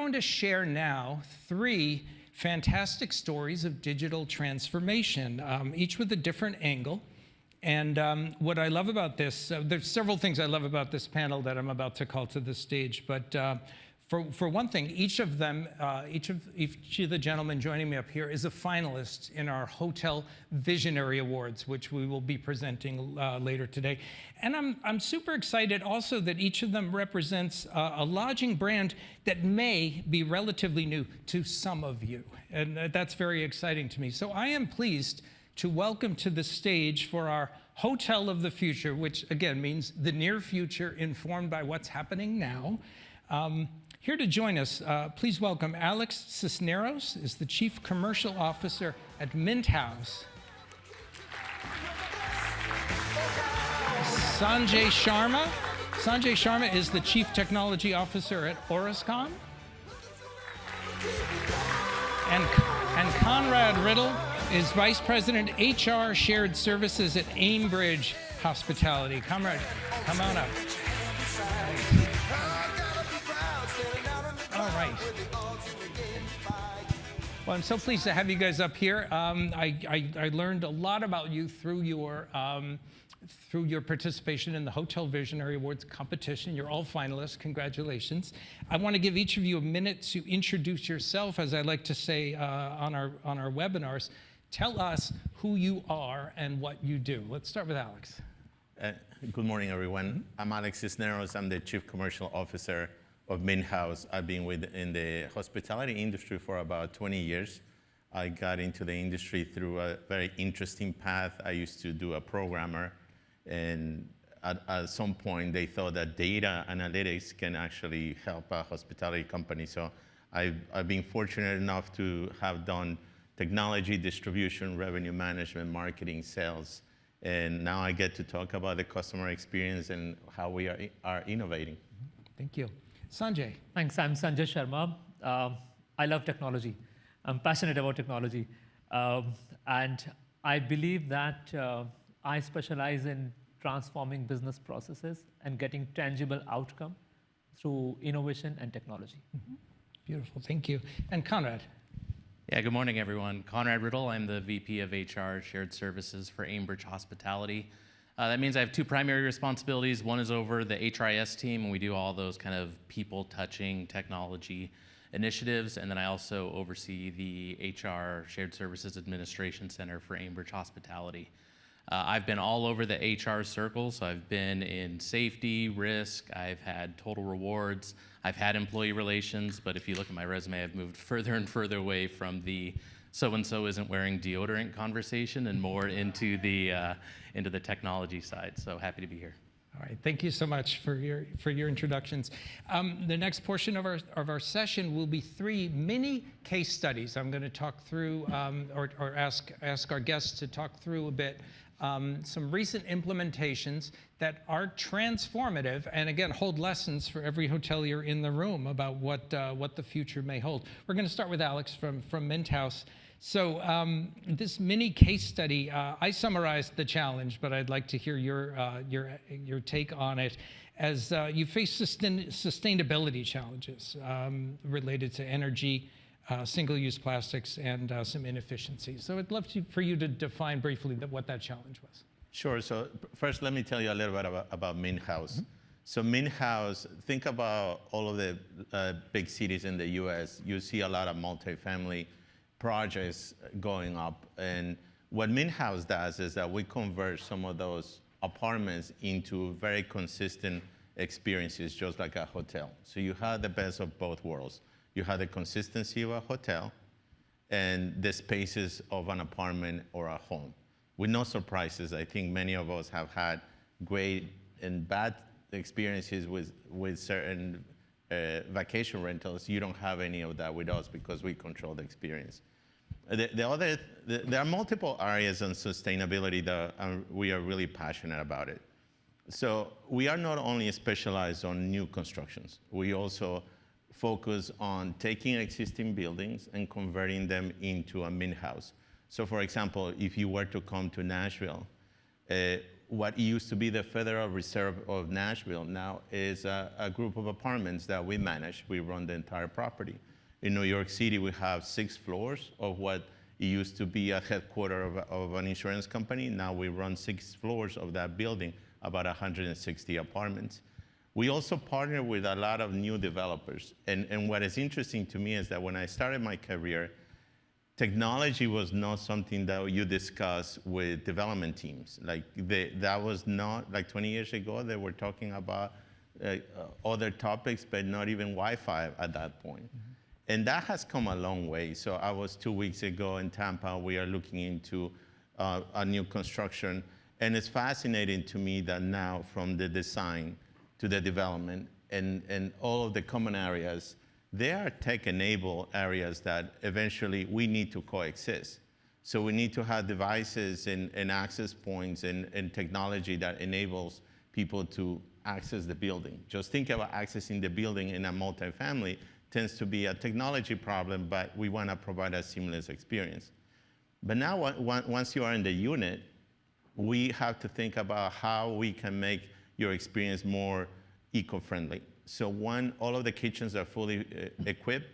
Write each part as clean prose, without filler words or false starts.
going to share now 3 fantastic stories of digital transformation, each with a different angle. And what I love about this, there's several things I love about this panel that I'm about to call to the stage, but for one thing, each of the gentlemen joining me up here is a finalist in our Hotel Visionary Awards, which we will be presenting later today. And I'm super excited also that each of them represents a lodging brand that may be relatively new to some of you. And that's very exciting to me. So I am pleased to welcome to the stage for our Hotel of the Future, which again means the near future informed by what's happening now. Here to join us, please welcome Alex Cisneros, is the Chief Commercial Officer at Mint House. Sanjay Sharma. Sanjay Sharma is the Chief Technology Officer at Orascom. And Conrad Riddle is Vice President HR Shared Services at Aimbridge Hospitality. Conrad, come on up. All right. Well, I'm so pleased to have you guys up here. I learned a lot about you through your participation in the Hotel Visionary Awards competition. You're all finalists. Congratulations. I want to give each of you a minute to introduce yourself, as I like to say on our webinars. Tell us who you are and what you do. Let's start with Alex. Good morning, everyone. I'm Alex Cisneros. I'm the Chief Commercial Officer of Mint House. I've been in the hospitality industry for about 20 years. I got into the industry through a very interesting path. I used to do a programmer, and at some point they thought that data analytics can actually help a hospitality company. So I've been fortunate enough to have done technology, distribution, revenue management, marketing, sales, and now I get to talk about the customer experience and how we are innovating. Thank you. Sanjay. Thanks. I'm Sanjay Sharma. I love technology. I'm passionate about technology. And I believe that I specialize in transforming business processes and getting tangible outcome through innovation and technology. Mm-hmm. Beautiful. Thank you. And Conrad. Yeah, good morning, everyone. Conrad Riddle. I'm the VP of HR Shared Services for Aimbridge Hospitality. That means I have 2 primary responsibilities. One is over the HRIS team, and we do all those kind of people-touching technology initiatives. And then I also oversee the HR Shared Services Administration Center for Aimbridge Hospitality. I've been all over the HR circle, so I've been in safety, risk, I've had total rewards, I've had employee relations, but if you look at my resume, I've moved further and further away from the so-and-so isn't wearing deodorant conversation and more into the technology side. So happy to be here. All right, thank you so much for your introductions. The next portion of our session will be 3 mini case studies. I'm going to talk through or ask our guests to talk through a bit some recent implementations that are transformative and again hold lessons for every hotelier in the room about what the future may hold. We're going to start with Alex from Mint House. So this mini case study, I summarized the challenge, but I'd like to hear your take on it as you face sustainability challenges related to energy, single-use plastics, and some inefficiencies. So I'd love for you to define briefly what that challenge was. Sure. So first, let me tell you a little bit about Mint House. Mm-hmm. So Mint House, think about all of the big cities in the U.S. You see a lot of multifamily projects going up. And what Mint House does is that we convert some of those apartments into very consistent experiences, just like a hotel. So you have the best of both worlds. You have the consistency of a hotel and the spaces of an apartment or a home. With no surprises, I think many of us have had great and bad experiences with certain vacation rentals. You don't have any of that with us because we control the experience. There are multiple areas on sustainability that we are really passionate about it. So we are not only specialized on new constructions, we also focus on taking existing buildings and converting them into a Mint House. So for example, if you were to come to Nashville, what used to be the Federal Reserve of Nashville now is a group of apartments that we manage. We run the entire property. In New York City, we have 6 floors of what used to be a headquarters of an insurance company. Now we run 6 floors of that building, about 160 apartments. We also partner with a lot of new developers. And what is interesting to me is that when I started my career, technology was not something that you discuss with development teams. That was not, like 20 years ago, they were talking about other topics, but not even Wi-Fi at that point. Mm-hmm. And that has come a long way. So I was 2 weeks ago in Tampa. We are looking into a new construction. And it's fascinating to me that now from the design to the development and all of the common areas, they are tech-enabled areas that eventually we need to coexist. So we need to have devices and access points and technology that enables people to access the building. Just think about accessing the building in a multifamily tends to be a technology problem, but we want to provide a seamless experience. But now once you are in the unit, we have to think about how we can make your experience more eco-friendly. So one, all of the kitchens are fully equipped,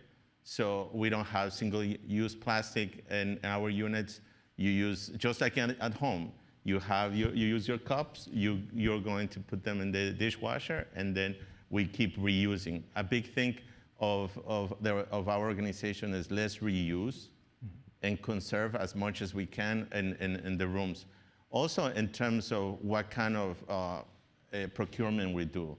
so we don't have single-use plastic in our units. You use, just like at home, you use your cups, you're going to put them in the dishwasher, and then we keep reusing. A big thing of our organization is let's reuse and conserve as much as we can in the rooms. Also, in terms of what kind of procurement we do.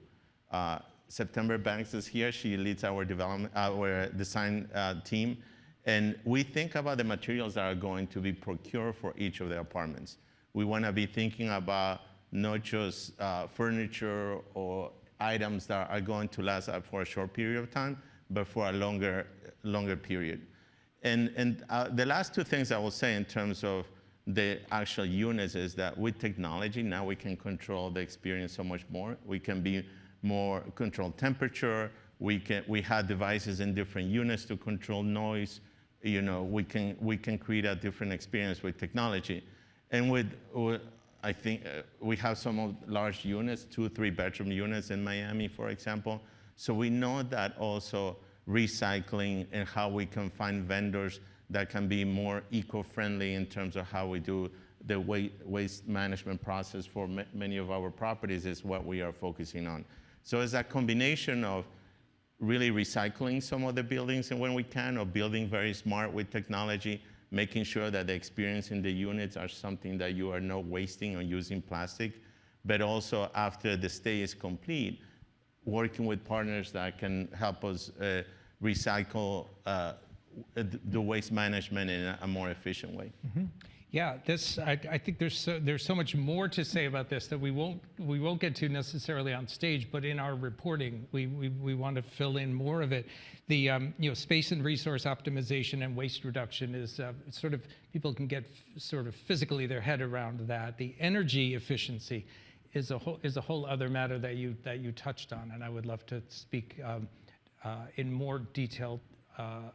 September Banks is here. She leads our design team. And we think about the materials that are going to be procured for each of the apartments. We want to be thinking about not just furniture or items that are going to last for a short period of time, but for a longer period. And the last 2 things I will say in terms of the actual units is that with technology, now we can control the experience so much more. We can be more control temperature. We have devices in different units to control noise. You know, we can create a different experience with technology. And I think we have some of large units, 2, 3-bedroom units in Miami, for example. So we know that also recycling and how we can find vendors that can be more eco-friendly in terms of how we do the waste management process for many of our properties is what we are focusing on. So it's a combination of really recycling some of the buildings and when we can, or building very smart with technology, making sure that the experience in the units are something that you are not wasting or using plastic, but also after the stay is complete, working with partners that can help us recycle the waste management in a more efficient way. Mm-hmm. Yeah, I think there's so much more to say about this that we won't get to necessarily on stage, but in our reporting we want to fill in more of it. The space and resource optimization and waste reduction is sort of, people can get sort of physically their head around that. The energy efficiency is a whole other matter that you touched on, and I would love to speak in more detail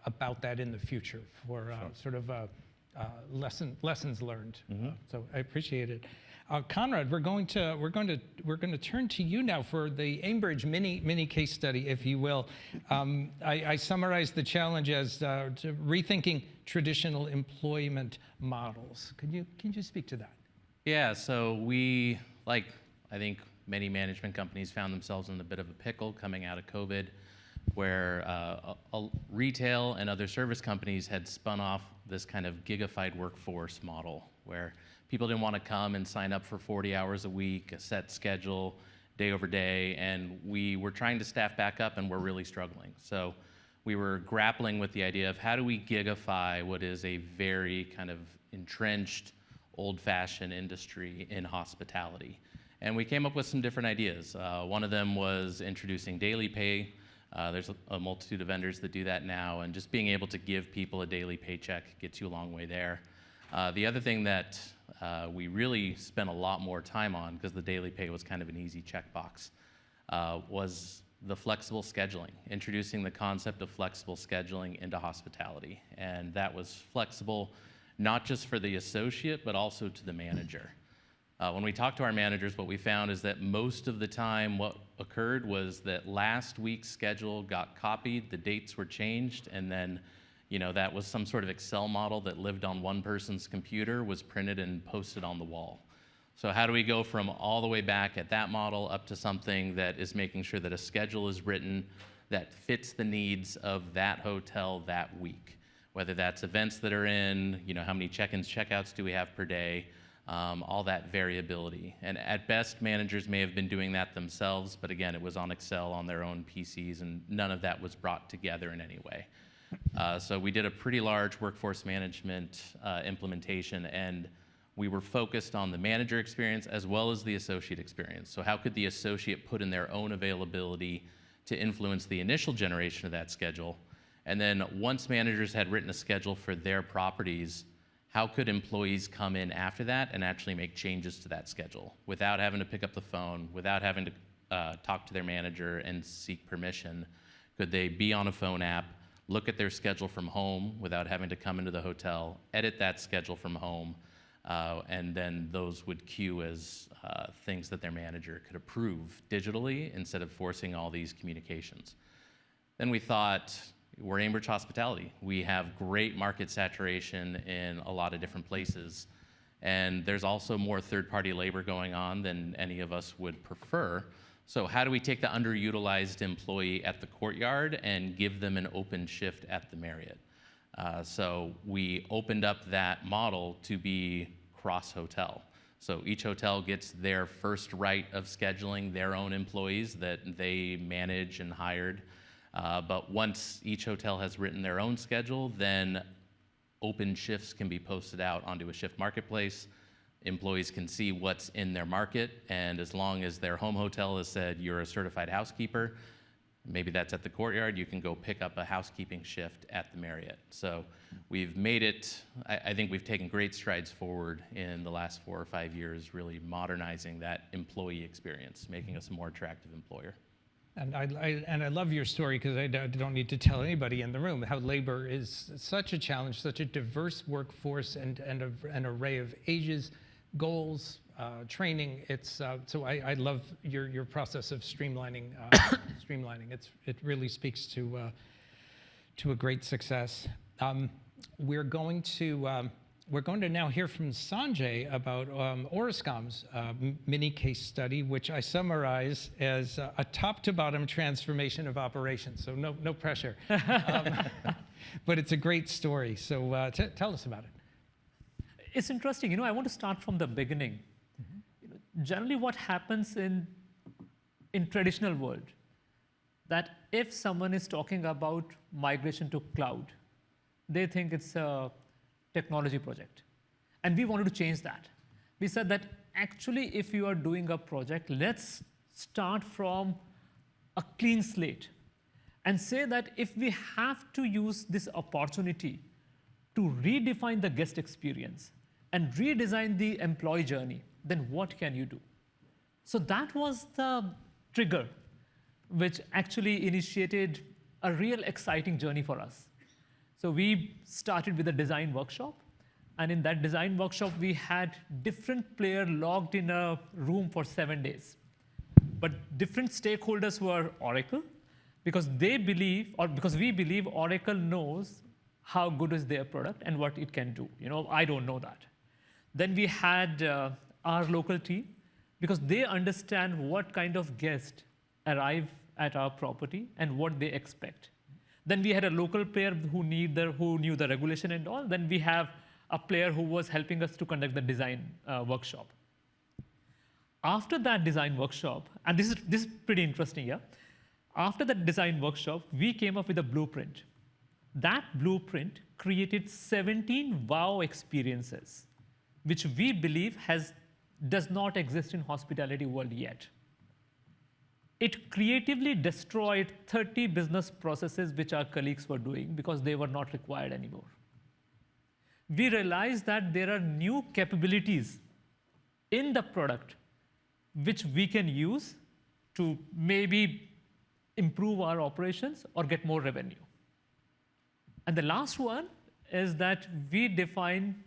about that in the future for sort of lessons learned. Mm-hmm. So I appreciate it. Conrad, we're going to turn to you now for the Aimbridge mini case study, if you will. I summarized the challenge as to rethinking traditional employment models. Can you speak to that? Yeah. So we, like I think many management companies, found themselves in a bit of a pickle coming out of COVID, where retail and other service companies had spun off this kind of gigafied workforce model, where people didn't want to come and sign up for 40 hours a week, a set schedule, day over day, and we were trying to staff back up and we're really struggling. So we were grappling with the idea of how do we gigify what is a very kind of entrenched, old-fashioned industry in hospitality. And we came up with some different ideas. One of them was introducing daily pay. There's a multitude of vendors that do that now, and just being able to give people a daily paycheck gets you a long way there. The other thing that we really spent a lot more time on, because the daily pay was kind of an easy checkbox, was the flexible scheduling, introducing the concept of flexible scheduling into hospitality. And that was flexible not just for the associate, but also to the manager. When we talked to our managers, what we found is that most of the time what occurred was that last week's schedule got copied, the dates were changed, and then that was some sort of Excel model that lived on one person's computer, was printed and posted on the wall. So how do we go from all the way back at that model up to something that is making sure that a schedule is written that fits the needs of that hotel that week? Whether that's events that are in, how many check-ins, check-outs do we have per day, all that variability. And at best, managers may have been doing that themselves, but again, it was on Excel on their own PCs, and none of that was brought together in any way. So we did a pretty large workforce management implementation, and we were focused on the manager experience as well as the associate experience. So how could the associate put in their own availability to influence the initial generation of that schedule? And then once managers had written a schedule for their properties, how could employees come in after that and actually make changes to that schedule without having to pick up the phone, without having to talk to their manager and seek permission? Could they be on a phone app, look at their schedule from home without having to come into the hotel, edit that schedule from home, and then those would queue as things that their manager could approve digitally instead of forcing all these communications. Then we thought, we're Ambridge Hospitality. We have great market saturation in a lot of different places, and there's also more third-party labor going on than any of us would prefer. So how do we take the underutilized employee at the Courtyard and give them an open shift at the Marriott? So we opened up that model to be cross-hotel. So each hotel gets their first right of scheduling their own employees that they manage and hired. But once each hotel has written their own schedule, then open shifts can be posted out onto a shift marketplace. Employees can see what's in their market, and as long as their home hotel has said you're a certified housekeeper, maybe that's at the Courtyard, you can go pick up a housekeeping shift at the Marriott. So we've made it, I think we've taken great strides forward in the last 4 or 5 years, really modernizing that employee experience, making us a more attractive employer. And I love your story, because I don't need to tell anybody in the room how labor is such a challenge, such a diverse workforce, and an array of ages, goals, training. It's so I love your process of streamlining. It really speaks to a great success. We're going to now hear from Sanjay about Orascom's mini case study, which I summarize as a top-to-bottom transformation of operations. So no pressure, but it's a great story. So tell us about it. It's interesting. I want to start from the beginning. Generally, what happens in traditional world, that if someone is talking about migration to cloud, they think it's a technology project. And we wanted to change that. We said that actually, if you are doing a project, let's start from a clean slate and say that if we have to use this opportunity to redefine the guest experience and redesign the employee journey, then what can you do? So that was the trigger which actually initiated a real exciting journey for us. So we started with a design workshop, and in that design workshop, we had different players logged in a room for 7 days. But different stakeholders were Oracle, because they believe, or because we believe Oracle knows how good is their product and what it can do. I don't know that. Then we had our local team, because they understand what kind of guests arrive at our property and what they expect. Then we had a local player who knew the regulation and all. Then we have a player who was helping us to conduct the design workshop. After that design workshop, and this is pretty interesting, yeah? After that design workshop, we came up with a blueprint. That blueprint created 17 wow experiences, which we believe does not exist in hospitality world yet. It creatively destroyed 30 business processes which our colleagues were doing because they were not required anymore. We realized that there are new capabilities in the product which we can use to maybe improve our operations or get more revenue. And the last one is that we define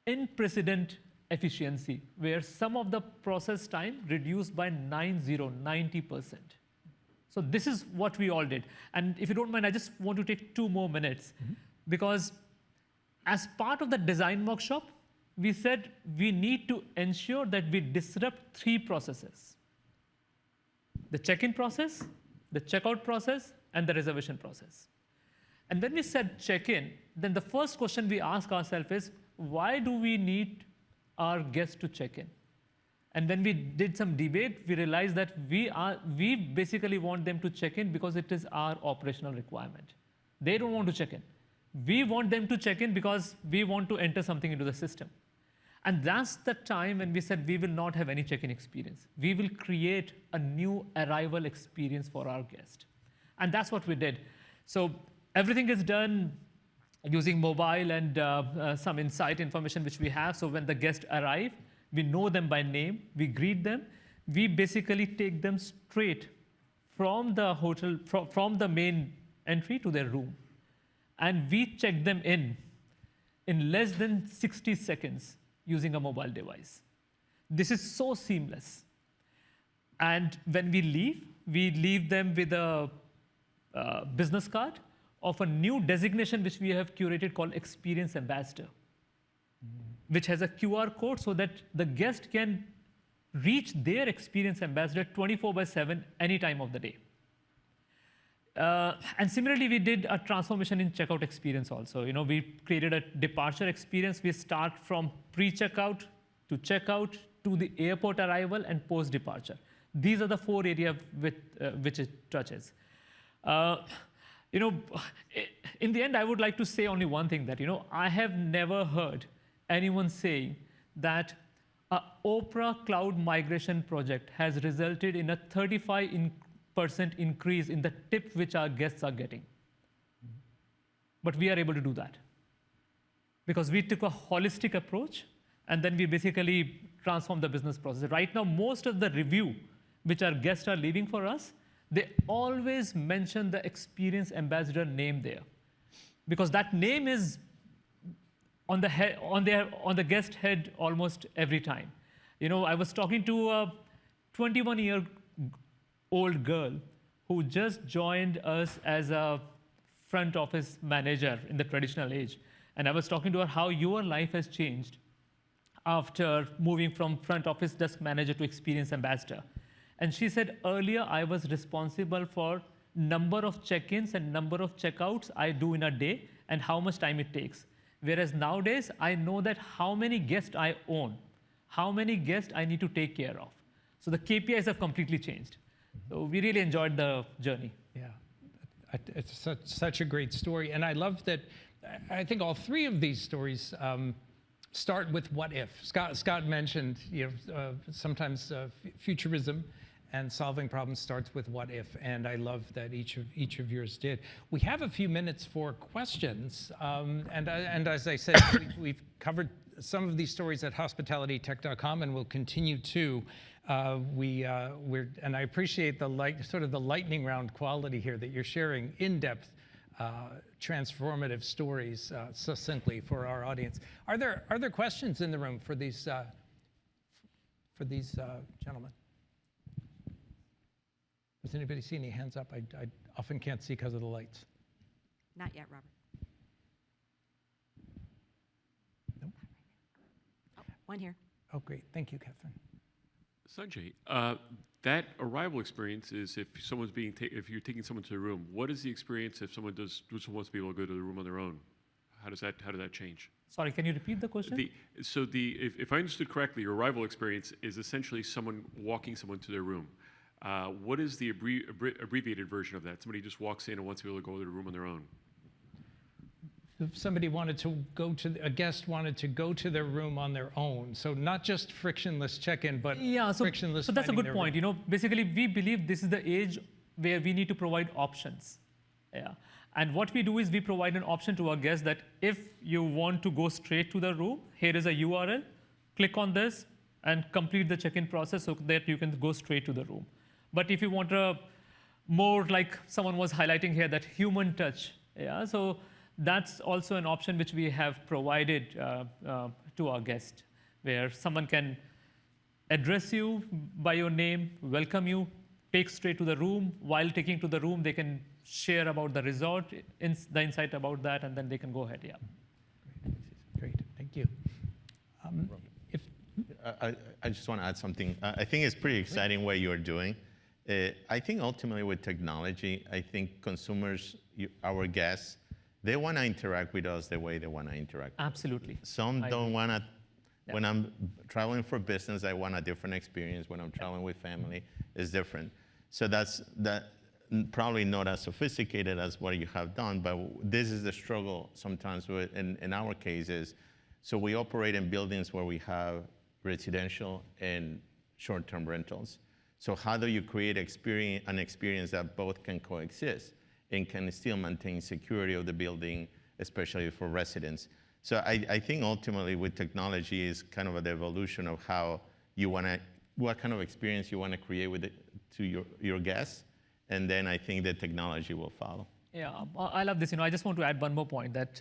in precedent efficiency, where some of the process time reduced by 90%. So this is what we all did. And if you don't mind, I just want to take 2 more minutes, because as part of the design workshop, we said we need to ensure that we disrupt 3 processes: the check-in process, the checkout process, and the reservation process. And when we said check-in, then the first question we ask ourselves is, why do we need our guests to check in? And when we did some debate, we realized that we basically want them to check in because it is our operational requirement. They don't want to check in. We want them to check in because we want to enter something into the system. And that's the time when we said we will not have any check-in experience. We will create a new arrival experience for our guest. And that's what we did. So everything is done using mobile and some insight information which we have. So when the guests arrive, we know them by name, we greet them. We basically take them straight from the hotel, from the main entry to their room. And we check them in less than 60 seconds using a mobile device. This is so seamless. And when we leave them with a business card of a new designation which we have curated called Experience Ambassador, which has a QR code so that the guest can reach their Experience Ambassador 24/7 any time of the day. And similarly, we did a transformation in checkout experience also. We created a departure experience. We start from pre-checkout to checkout to the airport arrival and post-departure. These are the 4 areas which it touches. In the end, I would like to say only one thing, that I have never heard anyone saying that an Opera cloud migration project has resulted in a 35% increase in the tip which our guests are getting. But we are able to do that because we took a holistic approach, and then we basically transformed the business process. Right now, most of the review which our guests are leaving for us, they always mention the Experience Ambassador name there, because that name is on the guest head almost every time. I was talking to a 21-year-old girl who just joined us as a front office manager in the traditional age. And I was talking to her how your life has changed after moving from front office desk manager to Experience Ambassador. And she said, earlier I was responsible for number of check-ins and number of checkouts I do in a day and how much time it takes. Whereas nowadays, I know that how many guests I own, how many guests I need to take care of. So the KPIs have completely changed. So we really enjoyed the journey. Yeah, it's such a great story. And I love that, I think all 3 of these stories start with what if. Scott mentioned, sometimes futurism and solving problems starts with what if, and I love that each of yours did. We have a few minutes for questions, and as I said, we've covered some of these stories at hospitalitytech.com, and we'll continue to. And I appreciate the lightning round quality here that you're sharing, in-depth, transformative stories succinctly for our audience. Are there questions in the room for these gentlemen? Does anybody see any hands up? I often can't see because of the lights. Not yet, Robert. Nope. Oh, one here. Oh, great. Thank you, Catherine. Sanjay, that arrival experience is if you're taking someone to the room. What is the experience if someone wants to be able to go to the room on their own? How does that change? Sorry, can you repeat the question? If I understood correctly, your arrival experience is essentially someone walking someone to their room. What is the abbreviated version of that? Somebody just walks in and wants to be able to go to the room on their own. If somebody a guest wanted to go to their room on their own, so not just frictionless check-in, but frictionless. So that's a good point. Basically, we believe this is the age where we need to provide options. Yeah. And what we do is we provide an option to our guests that if you want to go straight to the room, here is a URL, click on this and complete the check-in process so that you can go straight to the room. But if you want a more, like someone was highlighting here, that human touch, so that's also an option which we have provided to our guests. where someone can address you by your name, welcome you, take straight to the room. While taking to the room, they can share about the resort, the insight about that, and then they can go ahead. Yeah. Great, thank you. If I just want to add something. I think it's pretty exciting what you're doing. I think ultimately with technology, I think consumers, our guests, they want to interact with us the way they want to interact. Absolutely. Some I don't agree. want to. When I'm traveling for business, I want a different experience. When I'm traveling with family, it's different. So that's probably not as sophisticated as what you have done, but this is the struggle sometimes with, in our cases. So we operate in buildings where we have residential and short-term rentals. So how do you create an experience that both can coexist and can still maintain security of the building, especially for residents? So I think ultimately with technology is kind of the evolution of how you want to, what kind of experience you want to create with it to your guests, and then I think the technology will follow. Yeah, I love this. I just want to add one more point that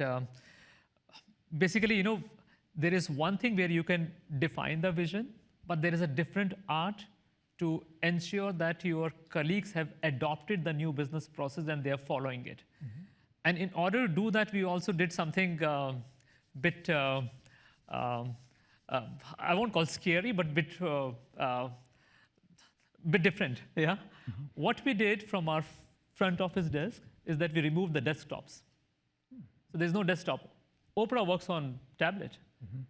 basically, there is one thing where you can define the vision, but there is a different art to ensure that your colleagues have adopted the new business process and they are following it. Mm-hmm. And in order to do that, we also did something bit, I won't call scary, but bit different. Yeah. Mm-hmm. What we did from our front office desk is that we removed the desktops. So there's no desktop. Oprah works on tablet. Mm-hmm.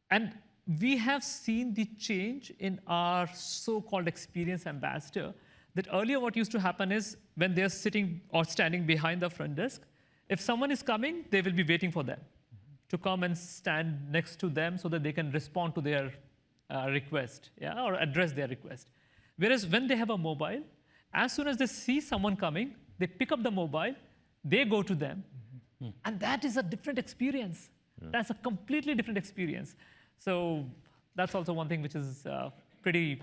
And we have seen the change in our so-called experience ambassador, that earlier what used to happen is when they're sitting or standing behind the front desk, if someone is coming, they will be waiting for them to come and stand next to them so that they can respond to their request, yeah, or address their request. Whereas when they have a mobile, as soon as they see someone coming, they pick up the mobile, they go to them, and that is a different experience. Yeah. That's a completely different experience. So that's also one thing which is pretty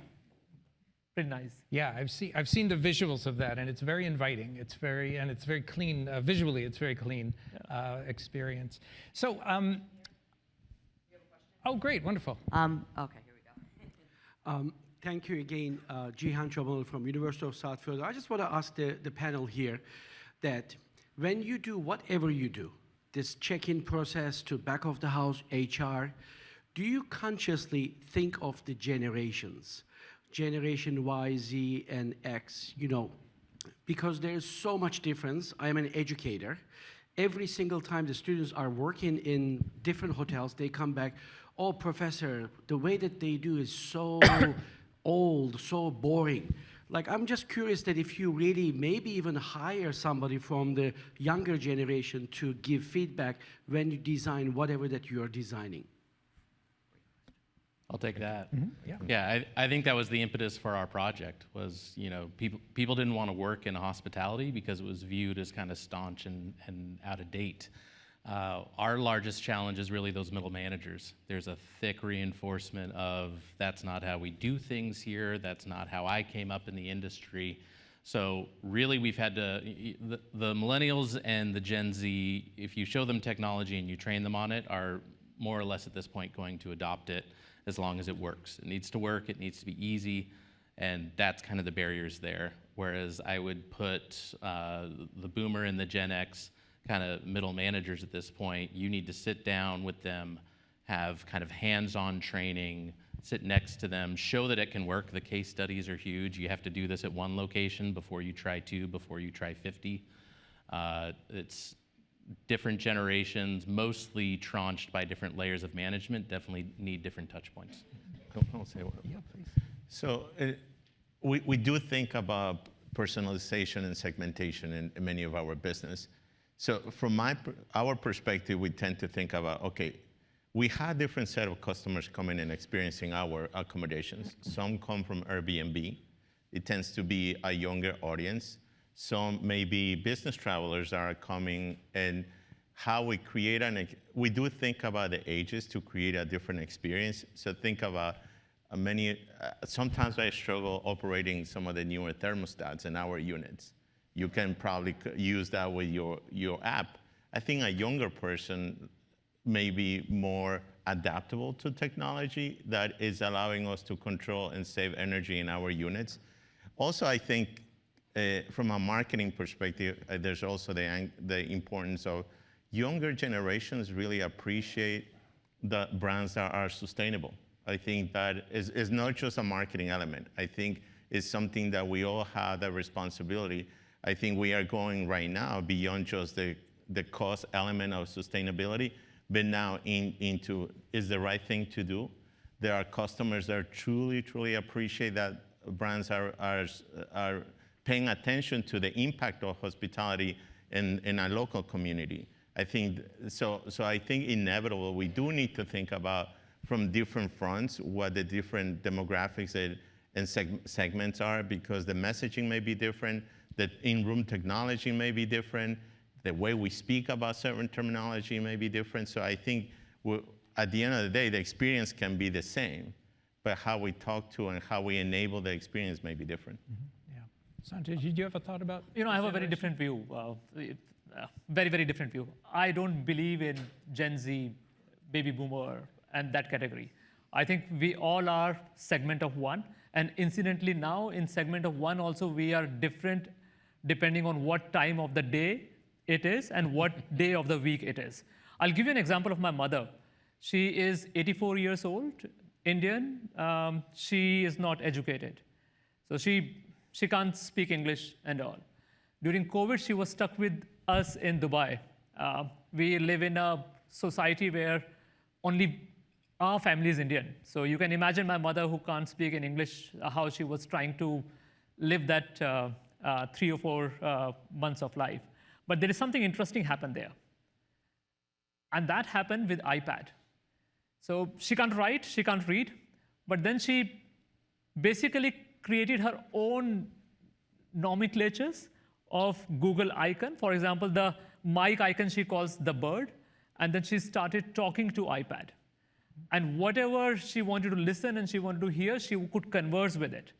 nice. Yeah, I've seen the visuals of that, and it's very inviting. It's very clean visually. It's very clean experience. So, oh, great, wonderful. Okay, here we go. Thank you again, Jihan Chobal from University of South Florida. I just want to ask the panel here that when you do whatever you do, this check-in process to back of the house, HR, do you consciously think of the generations? Generation Y, Z, and X, because there's so much difference. I'm an educator. Every single time the students are working in different hotels, they come back, oh, professor, the way that they do is so old, so boring. Like, I'm just curious that if you really maybe even hire somebody from the younger generation to give feedback when you design whatever that you are designing. I'll take that. Mm-hmm. Yeah. Yeah, I think that was the impetus for our project was, people didn't want to work in hospitality because it was viewed as kind of staunch and out of date. Our largest challenge is really those middle managers. There's a thick reinforcement of that's not how we do things here, that's not how I came up in the industry. So really we've had to, the millennials and the Gen Z, if you show them technology and you train them on it, are more or less at this point going to adopt it as long as it works. It needs to work, it needs to be easy, and that's kind of the barriers there. Whereas I would put the boomer and the Gen X kind of middle managers at this point, you need to sit down with them, have kind of hands-on training, sit next to them, show that it can work. The case studies are huge. You have to do this at one location before you try 2, before you try 50. It's different generations, mostly tranched by different layers of management, definitely need different touch points. I'll say what. Yeah, please. So we do think about personalization and segmentation in many of our business. So from our perspective, we tend to think about, okay, we have different set of customers coming and experiencing our accommodations. Some come from Airbnb. It tends to be a younger audience. Some maybe business travelers are coming, and how we create we do think about the ages to create a different experience. So think about sometimes I struggle operating some of the newer thermostats in our units. You can probably use that with your app. I think a younger person maybe more adaptable to technology that is allowing us to control and save energy in our units. Also, I think from a marketing perspective, there's also the importance of younger generations really appreciate the brands that are sustainable. I think that is not just a marketing element. I think it's something that we all have the responsibility. I think we are going right now beyond just the cost element of sustainability, but now into is the right thing to do. There are customers that truly appreciate that brands are paying attention to the impact of hospitality in a local community. I think so. I think inevitable we do need to think about from different fronts what the different demographics and segments are, because the messaging may be different, the in-room technology may be different, the way we speak about certain terminology may be different. So I think at the end of the day, the experience can be the same, but how we talk to and how we enable the experience may be different. Yeah. Sanjay, did you have a thought about? I have a very different view. Very different view. I don't believe in Gen Z, baby boomer, and that category. I think we all are segment of one. And incidentally, now in segment of one also, we are different depending on what time of the day it is and what day of the week it is. I'll give you an example of my mother. She is 84 years old, Indian. She is not educated. So she can't speak English and all. During COVID, she was stuck with us in Dubai. We live in a society where only our family is Indian. So you can imagine my mother who can't speak in English, how she was trying to live that 3 or 4 months of life. But there is something interesting happened there. And that happened with iPad. So she can't write, she can't read, but then she basically created her own nomenclatures of Google icon. For example, the mic icon she calls the bird, and then she started talking to iPad. And whatever she wanted to listen and she wanted to hear, she could converse with it.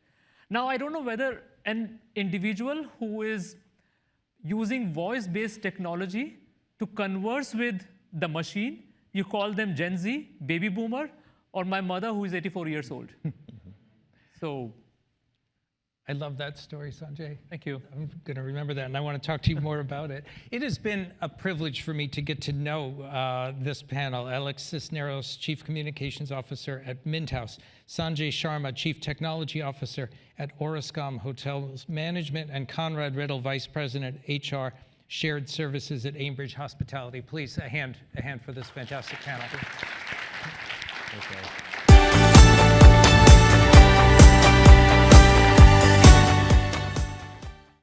Now, I don't know whether an individual who is using voice-based technology to converse with the machine, you call them Gen Z, baby boomer, or my mother who is 84 years old. So, I love that story, Sanjay. thank you. I'm going to remember that, and I want to talk to you more about it. It has been a privilege for me to get to know this panel. Alex Cisneros, Chief Communications Officer at Mint House, Sanjay Sharma, Chief Technology Officer at Orascom Hotels Management, and Conrad Riddle, Vice President, HR Shared Services at Ambridge Hospitality. Please, a hand for this fantastic panel. Okay.